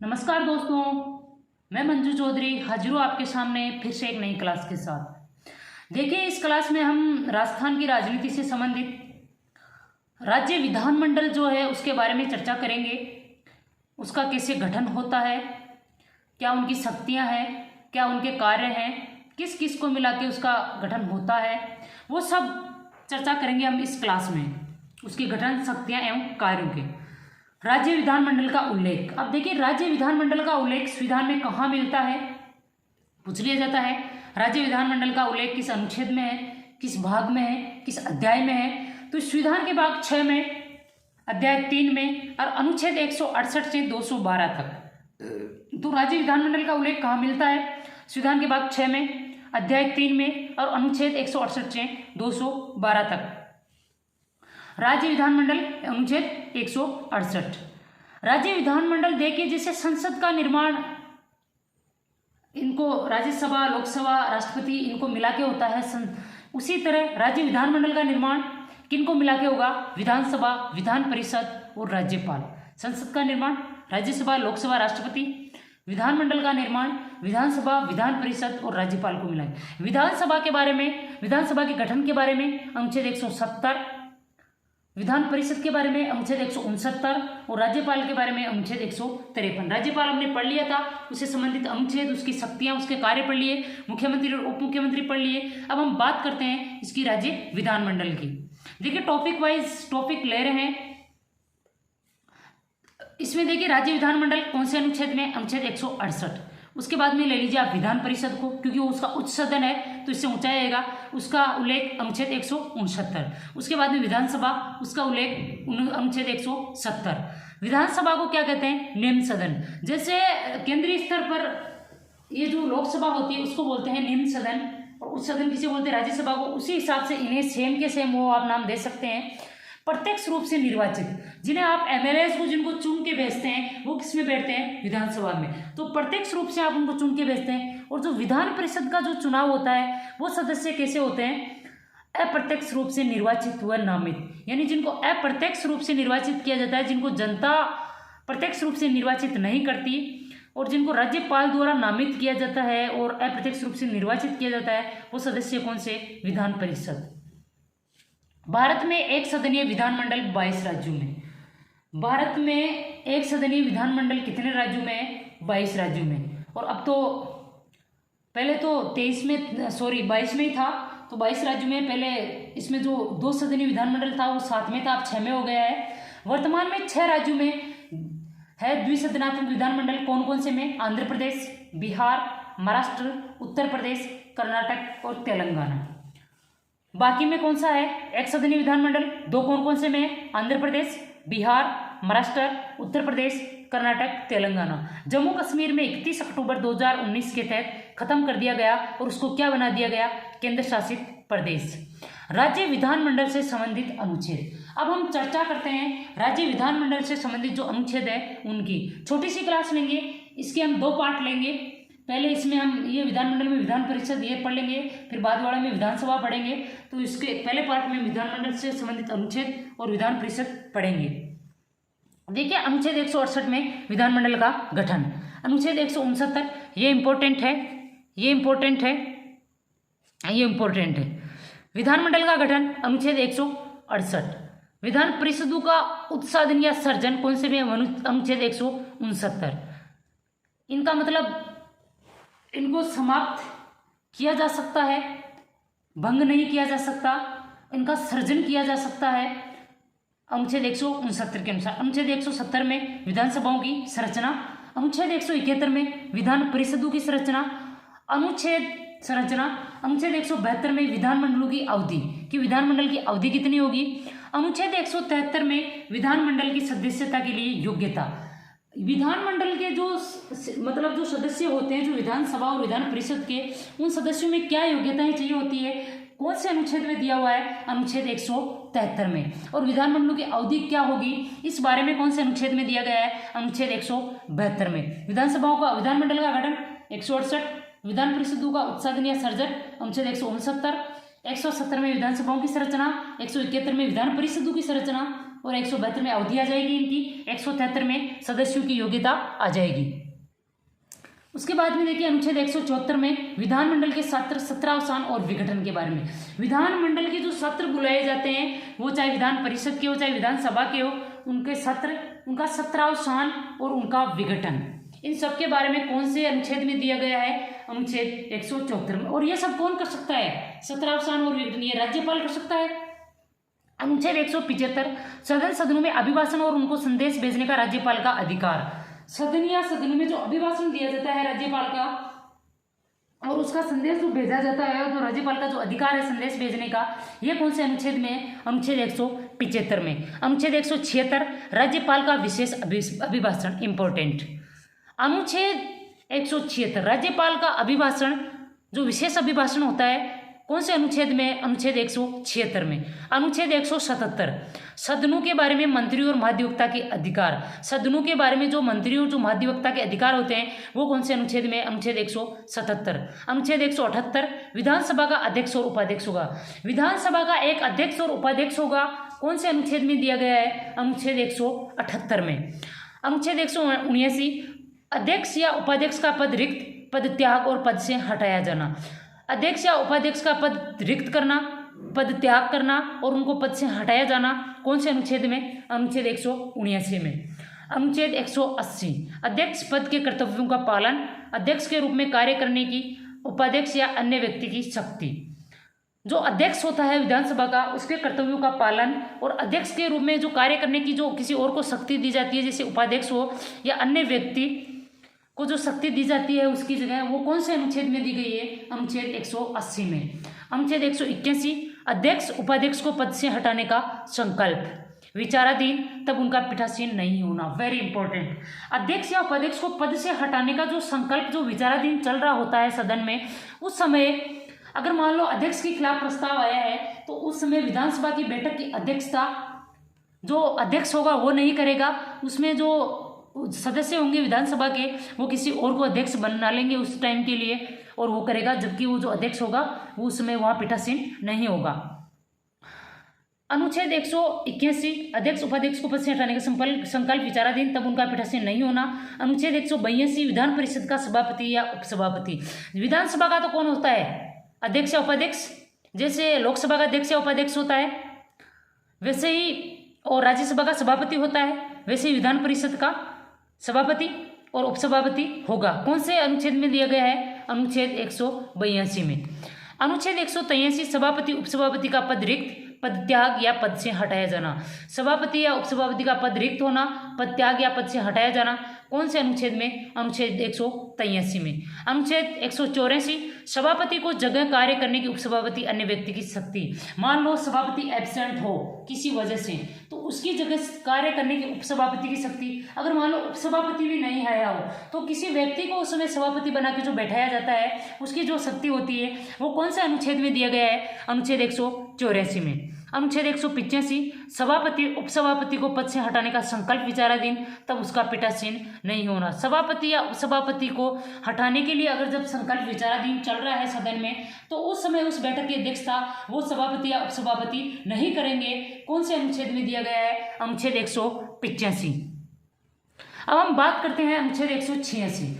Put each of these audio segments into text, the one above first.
नमस्कार दोस्तों, मैं मंजू चौधरी हाजिर हूँ आपके सामने फिर से एक नई क्लास के साथ। देखिए, इस क्लास में हम राजस्थान की राजनीति से संबंधित राज्य विधानमंडल जो है उसके बारे में चर्चा करेंगे। उसका कैसे गठन होता है, क्या उनकी शक्तियाँ हैं, क्या उनके कार्य हैं, किस किस को मिला के उसका गठन होता है, वो सब चर्चा करेंगे हम इस क्लास में, उसकी गठन, शक्तियाँ एवं कार्यों के। राज्य विधानमंडल का उल्लेख। अब देखिए, राज्य विधानमंडल का उल्लेख संविधान में कहाँ मिलता है, पूछ लिया जाता है। राज्य विधानमंडल का उल्लेख किस अनुच्छेद में है, किस भाग में है, किस अध्याय में है। तो संविधान के भाग 6 में, अध्याय 3 में और अनुच्छेद 168 से 212 तक। तो राज्य विधानमंडल का उल्लेख कहाँ मिलता है? संविधान के भाग 6 में, अध्याय 3 में और अनुच्छेद 168 से 212 तक। राज्य विधानमंडल अनुच्छेद 168। राज्य विधानमंडल देखिए, जैसे संसद का निर्माण इनको राज्यसभा, लोकसभा, राष्ट्रपति इनको मिला के होता है, उसी तरह राज्य विधानमंडल का निर्माण किनको मिला के होगा? विधानसभा, विधान परिषद और राज्यपाल। संसद का निर्माण राज्यसभा, लोकसभा, राष्ट्रपति। विधानमंडल का निर्माण विधानसभा, विधान परिषद और राज्यपाल को मिला है। विधानसभा के बारे में, विधानसभा के गठन के बारे में अनुच्छेद 170, विधान परिषद के बारे में अनुच्छेद 169 और राज्यपाल के बारे में अनुच्छेद 153। राज्यपाल हमने पढ़ लिया था, उससे संबंधित अनुच्छेद, उसकी शक्तियां, उसके कार्य पढ़ लिए, मुख्यमंत्री और उप मुख्यमंत्री पढ़ लिए। अब हम बात करते हैं इसकी राज्य विधानमंडल की। देखिए, टॉपिक वाइज टॉपिक ले रहे हैं इसमें। देखिए, राज्य विधानमंडल कौन से अनुच्छेद में? अनुच्छेद 168। उसके बाद में ले लीजिए आप विधान परिषद को, क्योंकि वो उसका उच्च सदन है तो इससे ऊंचाई आएगा, उसका उल्लेख अनुच्छेद 169। उसके बाद में विधानसभा, उसका उल्लेख अनुच्छेद 170। विधानसभा को क्या कहते हैं? निम्न सदन। जैसे केंद्रीय स्तर पर ये जो लोकसभा होती है उसको बोलते हैं निम्न सदन, और उच्च सदन किसे बोलते हैं? राज्यसभा को। उसी हिसाब से इन्हें सेम के सेम वो आप नाम दे सकते हैं। प्रत्यक्ष रूप से निर्वाचित, जिन्हें आप एमएलएस को जिनको चुन के भेजते हैं, वो किस में बैठते हैं? विधानसभा में। तो प्रत्यक्ष रूप से आप उनको चुन के भेजते हैं। और जो विधान परिषद का जो चुनाव होता है वो सदस्य कैसे होते हैं? अप्रत्यक्ष रूप से निर्वाचित व नामित, यानी जिनको अप्रत्यक्ष रूप से निर्वाचित किया जाता है, जिनको जनता प्रत्यक्ष रूप से निर्वाचित नहीं करती, और जिनको राज्यपाल द्वारा नामित किया जाता है और अप्रत्यक्ष रूप से निर्वाचित किया जाता है, वो सदस्य कौन से? विधान परिषद। भारत में एक सदनीय विधानमंडल 22 राज्यों में। भारत में एक सदनीय विधानमंडल कितने राज्यों में है? 22 राज्यों में। और अब तो पहले तो 22 में ही था, तो 22 राज्यों में। पहले इसमें जो 2 सदनीय विधानमंडल था वो 7 में था, अब 6 में हो गया है। वर्तमान में 6 राज्यों में है द्विसदनात्मक विधानमंडल। कौन कौन से में? आंध्र प्रदेश, बिहार, महाराष्ट्र, उत्तर प्रदेश, कर्नाटक और तेलंगाना। बाकी में कौन सा है? एक सदनीय विधानमंडल। 2 कौन कौन से में है? आंध्र प्रदेश, बिहार, महाराष्ट्र, उत्तर प्रदेश, कर्नाटक, तेलंगाना। जम्मू कश्मीर में 31 अक्टूबर 2019 के तहत खत्म कर दिया गया और उसको क्या बना दिया गया? केंद्र शासित प्रदेश। राज्य विधानमंडल से संबंधित अनुच्छेद। अब हम चर्चा करते हैं राज्य विधानमंडल से संबंधित जो अनुच्छेद है उनकी। छोटी सी क्लास लेंगे, इसके हम 2 पार्ट लेंगे। पहले इसमें हम ये विधानमंडल में विधान परिषद ये पढ़ लेंगे, फिर बाद वाले में विधानसभा पढ़ेंगे। तो इसके पहले पार्ट में विधानमंडल से संबंधित अनुच्छेद और विधान परिषद पढ़ेंगे। देखिए, अनुच्छेद 168 में विधानमंडल का गठन। अनुच्छेद 169 ये इंपॉर्टेंट है, ये इंपॉर्टेंट है, ये इंपॉर्टेंट है। विधानमंडल का गठन अनुच्छेद 168। विधान परिषदों का उत्साधन या सर्जन कौन से में? अनुच्छेद 169। इनका मतलब इनको समाप्त किया जा सकता है, भंग नहीं किया जा सकता, इनका सर्जन किया जा सकता है अनुच्छेद 169 के अनुसार। अनुच्छेद 170 में विधानसभाओं की संरचना, अनुच्छेद 171 में विधान परिषदों की संरचना, अनुच्छेद 172 में विधानमंडलों की अवधि, कि विधानमंडल की अवधि कितनी होगी। अनुच्छेद 173 में विधानमंडल की सदस्यता के लिए योग्यता। विधानमंडल के जो जो सदस्य होते हैं, जो विधानसभा और विधान परिषद के, उन सदस्यों में क्या योग्यताएं चाहिए होती है? कौन से अनुच्छेद में दिया हुआ है? अनुच्छेद 173 में। और विधानमंडलों की अवधि क्या होगी, इस बारे में कौन से अनुच्छेद में दिया गया है? अनुच्छेद 172 में। विधानसभाओं का, विधानमंडल का गठन 168, विधान परिषदों का उत्साधन या सर्जन अनुच्छेद 169, 170 में विधानसभाओं की संरचना, 171 में विधान परिषदों की संरचना, और 172 में अवधि आ जाएगी इनकी, 173 में सदस्यों की योग्यता आ जाएगी। उसके बाद में देखिए अनुच्छेद 174 में विधानमंडल के सत्रावसान और विघटन के बारे में। विधानमंडल के जो सत्र बुलाए जाते हैं वो चाहे विधान परिषद के हो चाहे विधानसभा के हो, उनके सत्र, उनका सत्रावसान और उनका विघटन, इन सब के बारे में कौन से अनुच्छेद में दिया गया है? अनुच्छेद 174 में। और ये सब कौन कर सकता है? सत्रावसान और विघटन, ये राज्यपाल कर सकता है। अनुच्छेद 175 सदनों में अभिभाषण और उनको संदेश भेजने का राज्यपाल का अधिकार। सदन या सदनों में जो अभिभाषण दिया जाता है राज्यपाल का और उसका संदेश जो भेजा जाता है, तो राज्यपाल का जो अधिकार है संदेश भेजने का, ये कौन से अनुच्छेद में है? अनुच्छेद 175 में। अनुच्छेद 176 राज्यपाल का विशेष अभिभाषण, इंपॉर्टेंट। अनुच्छेद 176 राज्यपाल का अभिभाषण, जो विशेष अभिभाषण होता है, कौन से अनुच्छेद में? अनुच्छेद 176 में। अनुच्छेद 177 सदनों के बारे में मंत्री और महाधिवक्ता के अधिकार। सदनों के बारे में जो मंत्री और जो महाधिवक्ता के अधिकार होते हैं वो कौन से अनुच्छेद में? अनुच्छेद 177। अनुच्छेद 178 विधानसभा का अध्यक्ष और उपाध्यक्ष होगा। विधानसभा का एक अध्यक्ष और उपाध्यक्ष होगा, कौन से अनुच्छेद में दिया गया है? अनुच्छेद 178 में। अनुच्छेद 179 अध्यक्ष या उपाध्यक्ष का पद रिक्त, पद त्याग और पद से हटाया जाना। अध्यक्ष या उपाध्यक्ष का पद रिक्त करना, पद त्याग करना और उनको पद से हटाया जाना, कौन से अनुच्छेद में? अनुच्छेद 179 में। अनुच्छेद 180 अध्यक्ष पद के कर्तव्यों का पालन, अध्यक्ष के रूप में कार्य करने की उपाध्यक्ष या अन्य व्यक्ति की शक्ति। जो अध्यक्ष होता है विधानसभा का, उसके कर्तव्यों का पालन और अध्यक्ष के रूप में जो कार्य करने की जो किसी और को शक्ति दी जाती है, जैसे उपाध्यक्ष हो या अन्य व्यक्ति को जो शक्ति दी जाती है उसकी जगह, वो कौन से अनुच्छेद में दी गई है? अनुच्छेद 180 में। अनुच्छेद 181 अध्यक्ष उपाध्यक्ष को पद से हटाने का संकल्प विचाराधीन, तब उनका पीठासीन नहीं होना। Very important. अध्यक्ष या उपाध्यक्ष को पद से हटाने का जो संकल्प जो विचाराधीन चल रहा होता है सदन में, उस समय अगर मान लो अध्यक्ष के खिलाफ प्रस्ताव आया है तो उस समय विधानसभा की बैठक की अध्यक्षता जो अध्यक्ष होगा वो नहीं करेगा, उसमें जो सदस्य होंगे विधानसभा के वो किसी और को अध्यक्ष बना लेंगे उस टाइम के लिए और वो करेगा, जबकि वो जो अध्यक्ष होगा वो उस समय वहाँ पीठासीन नहीं होगा। अनुच्छेद 181 अध्यक्ष उपाध्यक्ष को पद से हटाने का संकल्प विचाराधीन, तब उनका पीठासीन नहीं होना। अनुच्छेद 182 विधान परिषद का सभापति या उपसभापति। विधानसभा का तो कौन होता है? अध्यक्ष या उपाध्यक्ष। जैसे लोकसभा का अध्यक्ष या उपाध्यक्ष होता है वैसे ही, और राज्यसभा का सभापति होता है वैसे ही विधान परिषद का सभापति और उपसभापति होगा। कौन से अनुच्छेद में दिया गया है? अनुच्छेद 182 में। अनुच्छेद 183 सभापति उपसभापति का पद रिक्त, पद त्याग या पद से हटाया जाना। सभापति या उपसभापति का पद रिक्त होना, पद त्याग या पद से हटाया जाना, कौन से अनुच्छेद में? अनुच्छेद 183 में। अनुच्छेद 184 सभापति को जगह कार्य करने की उपसभापति अन्य व्यक्ति की शक्ति। मान लो सभापति एब्सेंट हो किसी वजह से, तो उसकी जगह कार्य करने की उपसभापति की शक्ति। अगर मान लो उपसभापति भी नहीं आया हो तो किसी व्यक्ति को उस समय सभापति बना के जो बैठाया जाता है उसकी जो शक्ति होती है वो कौन से अनुच्छेद में दिया गया है? अनुच्छेद 184 में। अनुच्छेद 185 सभापति उपसभापति को पद से हटाने का संकल्प विचाराधीन, तब उसका पीठासीन नहीं होना। सभापति या उपसभापति को हटाने के लिए अगर जब संकल्प विचाराधीन चल रहा है सदन में तो उस समय उस बैठक की अध्यक्षता वो सभापति या उपसभापति नहीं करेंगे। कौन से अनुच्छेद में दिया गया है? अनुच्छेद 185। अब हम बात करते हैं अनुच्छेद 186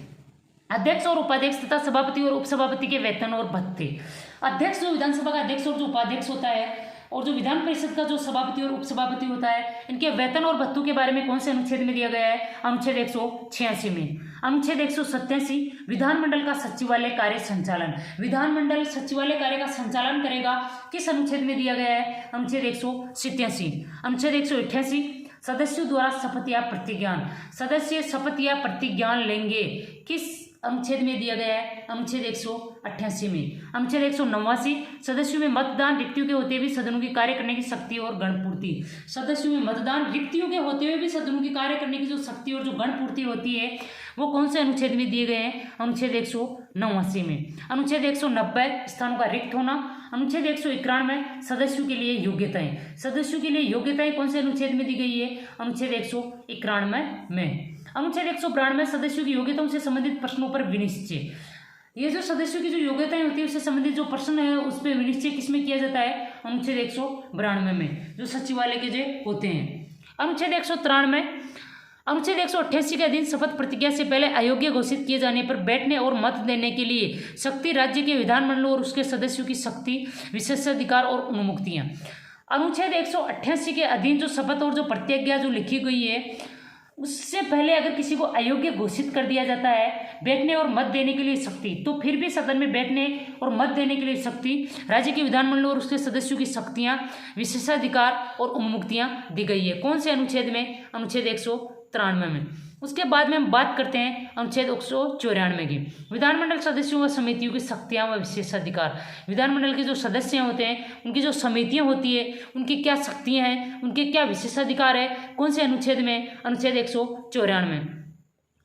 अध्यक्ष और उपाध्यक्ष तथा सभापति और उपसभापति के वेतन और भत्ते। अध्यक्ष जो विधानसभा का अध्यक्ष और जो उपाध्यक्ष होता है और जो विधान परिषद का जो सभापति और उपसभापति होता है, इनके वेतन और भत्तों के बारे में कौन से अनुच्छेद में दिया गया है? अनुच्छेद 186 में। अनुच्छेद 187 विधानमंडल का सचिवालय कार्य संचालन। विधानमंडल सचिवालय कार्य का संचालन करेगा, किस अनुच्छेद में दिया गया है? अनुच्छेद 187। अनुच्छेद 188 सदस्यों द्वारा शपथ या प्रतिज्ञान। सदस्य शपथ या प्रतिज्ञान लेंगे, किस अनुच्छेद में दिया गया है? अनुच्छेद 188 में। अनुच्छेद 189 सदस्यों में मतदान रिक्तियों के होते हुए भी सदनों की कार्य करने की शक्ति और गणपूर्ति। सदस्यों में मतदान रिक्तियों के होते हुए भी सदनों की कार्य करने की जो शक्ति और जो गणपूर्ति होती है वो कौन से अनुच्छेद में दिए गए हैं? अनुच्छेद 189 में। अनुच्छेद 190 स्थानों का रिक्त होना। अनुच्छेद 191 सदस्यों के लिए योग्यताएं। सदस्यों के लिए योग्यताएं कौन से अनुच्छेद में दी गई है? अनुच्छेद 191 में। अनुच्छेद 192 सदस्यों की योग्यताओं से संबंधित प्रश्नों पर विनिश्चय। ये जो सदस्यों की जो योग्यताएं होती है उससे संबंधित जो प्रश्न है उस पर विनिश्चय किसमें किया जाता है? अनुच्छेद 192 में, जो सचिवालय के जो होते हैं। अनुच्छेद 193, अनुच्छेद 188 के अधीन शपथ प्रतिज्ञा से पहले अयोग्य घोषित किए जाने पर बैठने और मत देने के लिए शक्ति राज्य के विधानमंडल और उसके सदस्यों की शक्ति, विशेषाधिकार और उन्मुक्तियां। अनुच्छेद 188 के अधीन जो शपथ और जो प्रतिज्ञा जो लिखी गई है, उससे पहले अगर किसी को अयोग्य घोषित कर दिया जाता है, बैठने और मत देने के लिए शक्ति, तो फिर भी सदन में बैठने और मत देने के लिए शक्ति, राज्य के विधानमंडल और उसके सदस्यों की शक्तियां, विशेषाधिकार और उन्मुक्तियां दी गई है। कौन से अनुच्छेद में? अनुच्छेद 193 में। उसके बाद में हम बात करते हैं अनुच्छेद 194 की, विधानमंडल सदस्यों व समितियों की शक्तियां व विशेषाधिकार। विधानमंडल के जो सदस्य होते हैं, उनकी जो समितियां होती है, उनकी क्या शक्तियां हैं, उनके क्या विशेषाधिकार है, कौन से अनुच्छेद में? अनुच्छेद 194।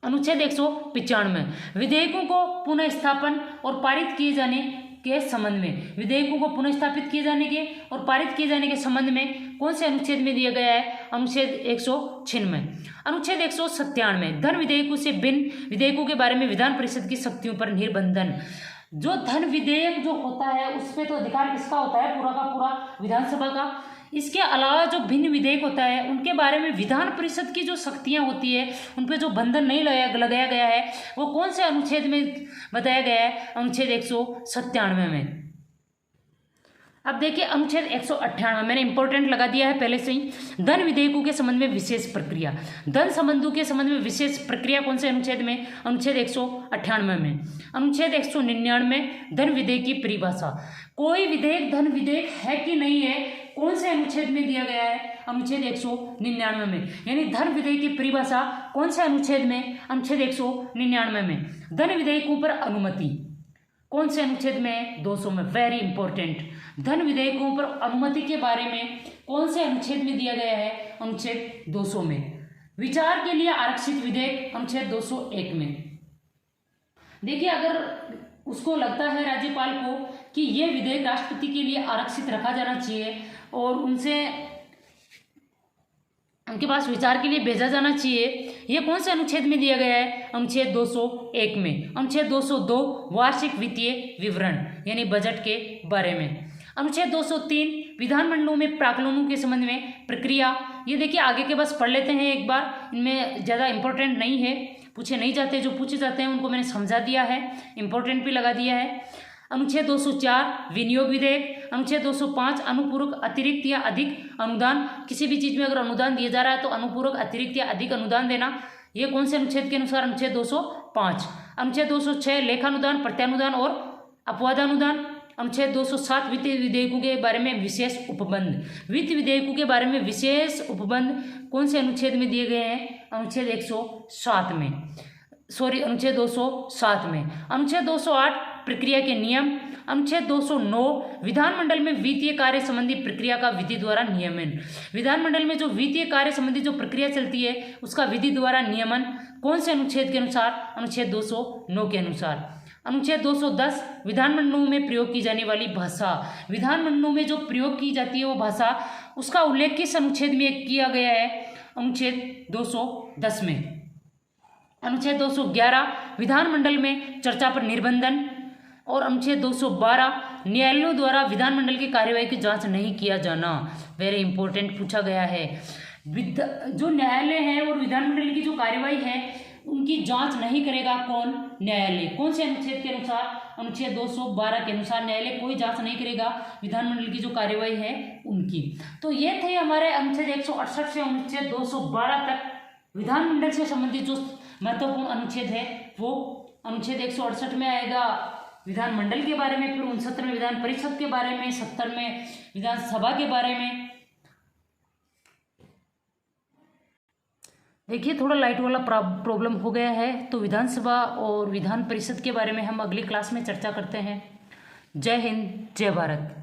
अनुच्छेद 195, विधेयकों को पुनः स्थापन और पारित किए जाने के संबंध में, विधेयकों को पुनः स्थापित किए जाने के और पारित किए जाने के संबंध में कौन से अनुच्छेद में दिया गया है? अनुच्छेद 196। अनुच्छेद 197, धन विधेयकों से भिन्न विधेयकों के बारे में विधान परिषद की शक्तियों पर निर्बंधन। जो धन विधेयक जो होता है, उसमें तो अधिकार किसका होता है? पूरा का पूरा विधानसभा का। इसके अलावा जो भिन्न विधेयक होता है, उनके बारे में विधान परिषद की जो शक्तियां होती है, उन पर जो बंधन नहीं लगाया गया है, वो कौन से अनुच्छेद में बताया गया है? अनुच्छेद 197 में। अब देखिए अनुच्छेद 198, मैंने इंपॉर्टेंट लगा दिया है पहले से ही। धन विधेयकों के संबंध में विशेष प्रक्रिया, धन संबंधों के संबंध में विशेष प्रक्रिया कौन से अनुच्छेद में? अनुच्छेद 198 में। अनुच्छेद 199, धन विधेयक की परिभाषा। कोई विधेयक धन विधेयक है कि नहीं है, कौन से अनुच्छेद में दिया गया है? अनुच्छेद 199 में। यानी धन विधेयक की परिभाषा कौन से अनुच्छेद में? अनुच्छेद 199 में। धन विधेयकों पर अनुमति कौन से अनुच्छेद में? 200 में। वेरी इंपॉर्टेंट, धन विधेयकों पर अनुमति के बारे में कौन से अनुच्छेद में दिया गया है? अनुच्छेद 200 में। विचार के लिए आरक्षित विधेयक अनुच्छेद 201 में। देखिए, अगर उसको लगता है राज्यपाल को कि यह विधेयक राष्ट्रपति के लिए आरक्षित रखा जाना चाहिए और उनके पास विचार के लिए भेजा जाना चाहिए, यह कौन से अनुच्छेद में दिया गया है? अनुच्छेद 201 में। अनुच्छेद 202, वार्षिक वित्तीय विवरण यानी बजट के बारे में। अनुच्छेद 203, विधानमंडलों में प्राक्कलनों के संबंध में प्रक्रिया। ये देखिए आगे के बस पढ़ लेते हैं एक बार, इनमें ज़्यादा इंपॉर्टेंट नहीं है, पूछे नहीं जाते, जो पूछे जाते हैं उनको मैंने समझा दिया है, इंपॉर्टेंट भी लगा दिया है। अनुच्छेद 204, विनियोग विधेयक। अनुच्छेद 205, अनुपूरक अतिरिक्त या अधिक अनुदान। किसी भी चीज़ में अगर अनुदान दिया जा रहा है तो अनुपूरक अतिरिक्त या अधिक अनुदान देना। ये कौन से अनुच्छेद के अनुसार? अनुच्छेद 205। अनुच्छेद 206, लेखानुदान, प्रत्यानुदान और अपवादानुदान। अनुच्छेद 207, वित्त विधेयकों के बारे में विशेष उपबंध। वित्त विधेयकों के बारे में विशेष उपबंध कौन से अनुच्छेद में दिए गए हैं? अनुच्छेद 107 में, अनुच्छेद 207 में। अनुच्छेद 208, प्रक्रिया के नियम। अनुच्छेद 209, विधानमंडल में वित्तीय कार्य संबंधी प्रक्रिया का विधि द्वारा नियमन। विधानमंडल में जो वित्तीय कार्य संबंधी जो प्रक्रिया चलती है, उसका विधि द्वारा नियमन कौन से अनुच्छेद के अनुसार? अनुच्छेद 209 के अनुसार। अनुच्छेद 210, विधानमंडलों में प्रयोग की जाने वाली भाषा। विधानमंडलों में जो प्रयोग की जाती है वो भाषा, उसका उल्लेख किस अनुच्छेद में किया गया है? अनुच्छेद 210 में। अनुच्छेद 211, विधानमंडल में चर्चा पर निर्बंधन। और अनुच्छेद 212, न्यायालयों द्वारा विधानमंडल की कार्यवाही की जांच नहीं किया जाना। वेरी इंपॉर्टेंट पूछा गया है। जो न्यायालय है और विधानमंडल की जो कार्यवाही है, उनकी जांच नहीं करेगा कौन? न्यायालय। कौन से अनुच्छेद के अनुसार? अनुच्छेद 212 के अनुसार न्यायालय कोई जांच नहीं करेगा विधानमंडल की जो कार्यवाही है उनकी। तो ये थे हमारे अनुच्छेद 168 से अनुच्छेद 212 तक विधानमंडल से संबंधित जो महत्वपूर्ण अनुच्छेद है, वो अनुच्छेद 168 में आएगा विधानमंडल के बारे में, फिर 69 में विधान परिषद के बारे में, 70 में विधानसभा के बारे में। देखिए थोड़ा लाइट वाला प्रॉब्लम हो गया है, तो विधानसभा और विधान परिषद के बारे में हम अगली क्लास में चर्चा करते हैं। जय हिंद, जय भारत।